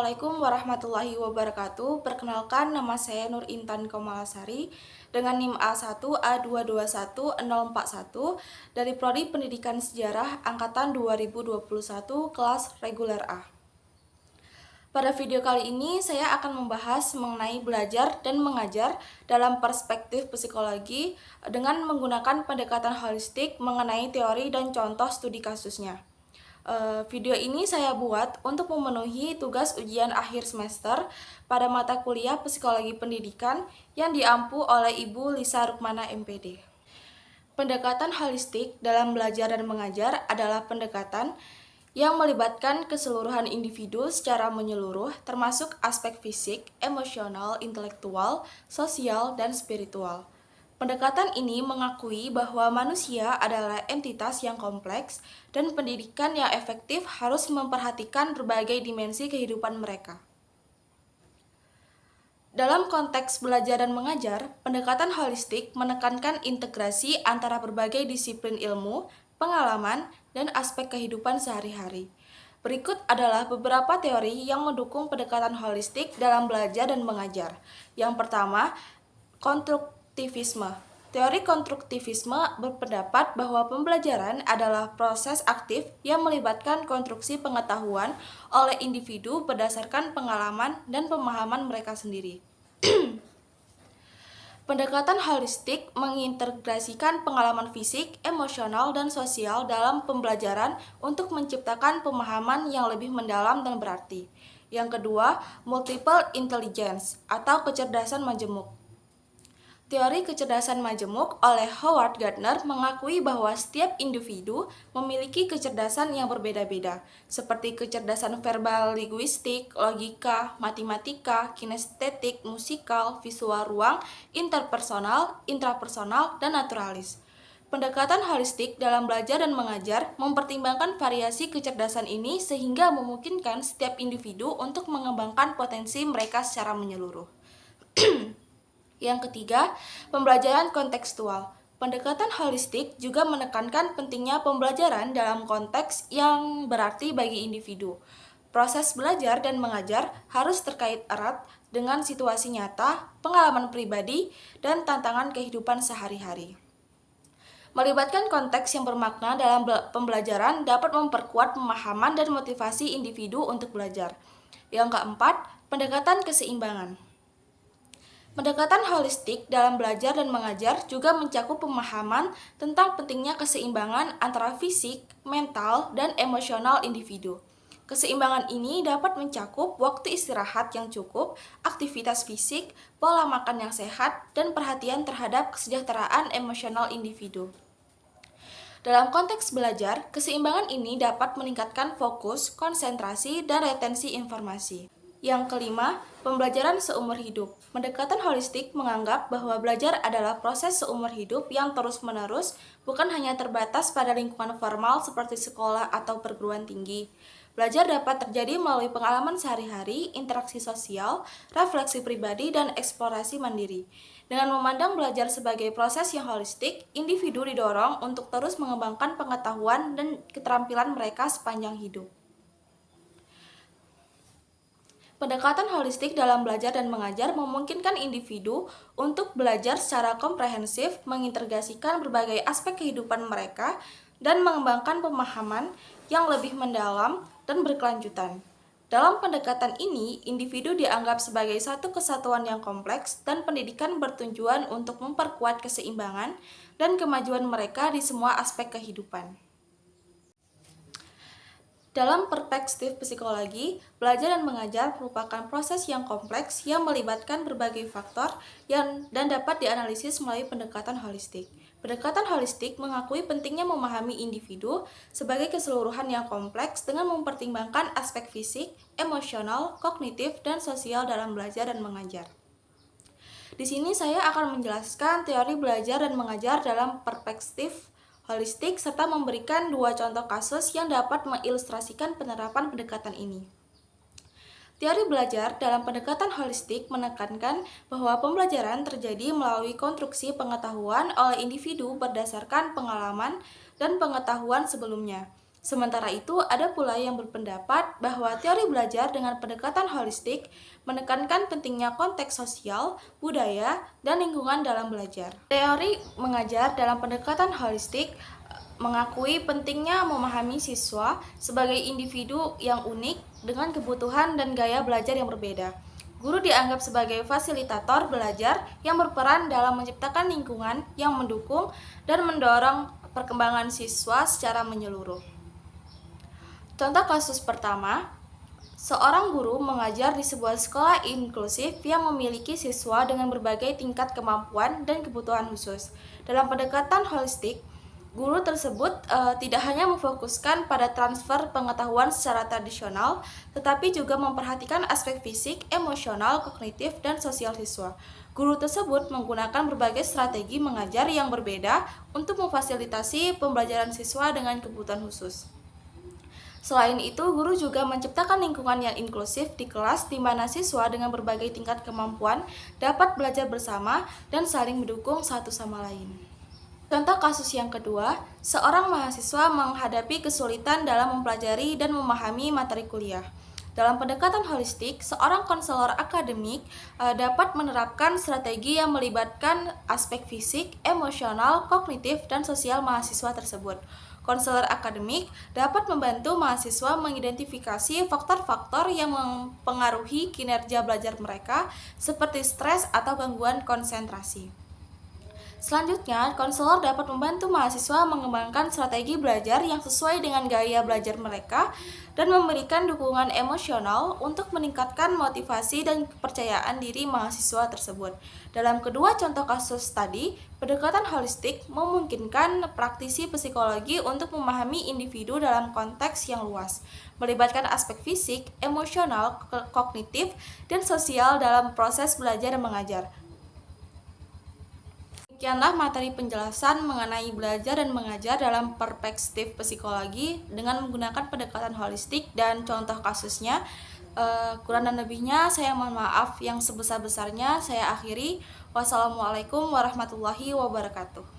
Assalamualaikum warahmatullahi wabarakatuh. Perkenalkan, nama saya Nur Intan Komalasari dengan NIM A1A221041 dari Prodi Pendidikan Sejarah Angkatan 2021 kelas reguler A. Pada video kali ini, saya akan membahas mengenai belajar dan mengajar dalam perspektif psikologi dengan menggunakan pendekatan holistik mengenai teori dan contoh studi kasusnya. Video ini saya buat untuk memenuhi tugas ujian akhir semester pada mata kuliah Psikologi Pendidikan yang diampu oleh Ibu Lisa Rukmana MPD. Pendekatan holistik dalam belajar dan mengajar adalah pendekatan yang melibatkan keseluruhan individu secara menyeluruh, termasuk aspek fisik, emosional, intelektual, sosial, dan spiritual. Pendekatan ini mengakui bahwa manusia adalah entitas yang kompleks dan pendidikan yang efektif harus memperhatikan berbagai dimensi kehidupan mereka. Dalam konteks belajar dan mengajar, pendekatan holistik menekankan integrasi antara berbagai disiplin ilmu, pengalaman, dan aspek kehidupan sehari-hari. Berikut adalah beberapa teori yang mendukung pendekatan holistik dalam belajar dan mengajar. Yang pertama, konstruktivisme. Teori konstruktivisme berpendapat bahwa pembelajaran adalah proses aktif yang melibatkan konstruksi pengetahuan oleh individu berdasarkan pengalaman dan pemahaman mereka sendiri. Pendekatan holistik mengintegrasikan pengalaman fisik, emosional, dan sosial dalam pembelajaran untuk menciptakan pemahaman yang lebih mendalam dan berarti. Yang kedua, multiple intelligence atau kecerdasan majemuk. Teori kecerdasan majemuk oleh Howard Gardner mengakui bahwa setiap individu memiliki kecerdasan yang berbeda-beda, seperti kecerdasan verbal linguistik, logika, matematika, kinestetik, musikal, visual ruang, interpersonal, intrapersonal, dan naturalis. Pendekatan holistik dalam belajar dan mengajar mempertimbangkan variasi kecerdasan ini sehingga memungkinkan setiap individu untuk mengembangkan potensi mereka secara menyeluruh. Yang ketiga, pembelajaran kontekstual. Pendekatan holistik juga menekankan pentingnya pembelajaran dalam konteks yang berarti bagi individu. Proses belajar dan mengajar harus terkait erat dengan situasi nyata, pengalaman pribadi, dan tantangan kehidupan sehari-hari. Melibatkan konteks yang bermakna dalam pembelajaran dapat memperkuat pemahaman dan motivasi individu untuk belajar. Yang keempat, pendekatan keseimbangan. Pendekatan holistik dalam belajar dan mengajar juga mencakup pemahaman tentang pentingnya keseimbangan antara fisik, mental, dan emosional individu. Keseimbangan ini dapat mencakup waktu istirahat yang cukup, aktivitas fisik, pola makan yang sehat, dan perhatian terhadap kesejahteraan emosional individu. Dalam konteks belajar, keseimbangan ini dapat meningkatkan fokus, konsentrasi, dan retensi informasi. Yang kelima, pembelajaran seumur hidup. Pendekatan holistik menganggap bahwa belajar adalah proses seumur hidup yang terus-menerus, bukan hanya terbatas pada lingkungan formal seperti sekolah atau perguruan tinggi. Belajar dapat terjadi melalui pengalaman sehari-hari, interaksi sosial, refleksi pribadi, dan eksplorasi mandiri. Dengan memandang belajar sebagai proses yang holistik, individu didorong untuk terus mengembangkan pengetahuan dan keterampilan mereka sepanjang hidup. Pendekatan holistik dalam belajar dan mengajar memungkinkan individu untuk belajar secara komprehensif, mengintegrasikan berbagai aspek kehidupan mereka, dan mengembangkan pemahaman yang lebih mendalam dan berkelanjutan. Dalam pendekatan ini, individu dianggap sebagai satu kesatuan yang kompleks dan pendidikan bertujuan untuk memperkuat keseimbangan dan kemajuan mereka di semua aspek kehidupan. Dalam perspektif psikologi, belajar dan mengajar merupakan proses yang kompleks yang melibatkan berbagai faktor dan dapat dianalisis melalui pendekatan holistik. Pendekatan holistik mengakui pentingnya memahami individu sebagai keseluruhan yang kompleks dengan mempertimbangkan aspek fisik, emosional, kognitif, dan sosial dalam belajar dan mengajar. Di sini saya akan menjelaskan teori belajar dan mengajar dalam perspektif holistik serta memberikan dua contoh kasus yang dapat mengilustrasikan penerapan pendekatan ini. Teori belajar dalam pendekatan holistik menekankan bahwa pembelajaran terjadi melalui konstruksi pengetahuan oleh individu berdasarkan pengalaman dan pengetahuan sebelumnya. Sementara itu, ada pula yang berpendapat bahwa teori belajar dengan pendekatan holistik menekankan pentingnya konteks sosial, budaya, dan lingkungan dalam belajar. Teori mengajar dalam pendekatan holistik mengakui pentingnya memahami siswa sebagai individu yang unik dengan kebutuhan dan gaya belajar yang berbeda. Guru dianggap sebagai fasilitator belajar yang berperan dalam menciptakan lingkungan yang mendukung dan mendorong perkembangan siswa secara menyeluruh. Contoh kasus pertama, seorang guru mengajar di sebuah sekolah inklusif yang memiliki siswa dengan berbagai tingkat kemampuan dan kebutuhan khusus. Dalam pendekatan holistik, guru tersebut tidak hanya memfokuskan pada transfer pengetahuan secara tradisional, tetapi juga memperhatikan aspek fisik, emosional, kognitif, dan sosial siswa. Guru tersebut menggunakan berbagai strategi mengajar yang berbeda untuk memfasilitasi pembelajaran siswa dengan kebutuhan khusus. Selain itu, guru juga menciptakan lingkungan yang inklusif di kelas di mana siswa dengan berbagai tingkat kemampuan dapat belajar bersama dan saling mendukung satu sama lain. Contoh kasus yang kedua, seorang mahasiswa menghadapi kesulitan dalam mempelajari dan memahami materi kuliah. Dalam pendekatan holistik, seorang konselor akademik dapat menerapkan strategi yang melibatkan aspek fisik, emosional, kognitif, dan sosial mahasiswa tersebut. Konselor akademik dapat membantu mahasiswa mengidentifikasi faktor-faktor yang mempengaruhi kinerja belajar mereka, seperti stres atau gangguan konsentrasi. Selanjutnya, konselor dapat membantu mahasiswa mengembangkan strategi belajar yang sesuai dengan gaya belajar mereka dan memberikan dukungan emosional untuk meningkatkan motivasi dan kepercayaan diri mahasiswa tersebut. Dalam kedua contoh kasus tadi, pendekatan holistik memungkinkan praktisi psikologi untuk memahami individu dalam konteks yang luas, melibatkan aspek fisik, emosional, kognitif, dan sosial dalam proses belajar dan mengajar. Demikianlah materi penjelasan mengenai belajar dan mengajar dalam perspektif psikologi dengan menggunakan pendekatan holistik dan contoh kasusnya. Kurang dan lebihnya saya mohon maaf yang sebesar-besarnya. Saya akhiri. Wassalamualaikum warahmatullahi wabarakatuh.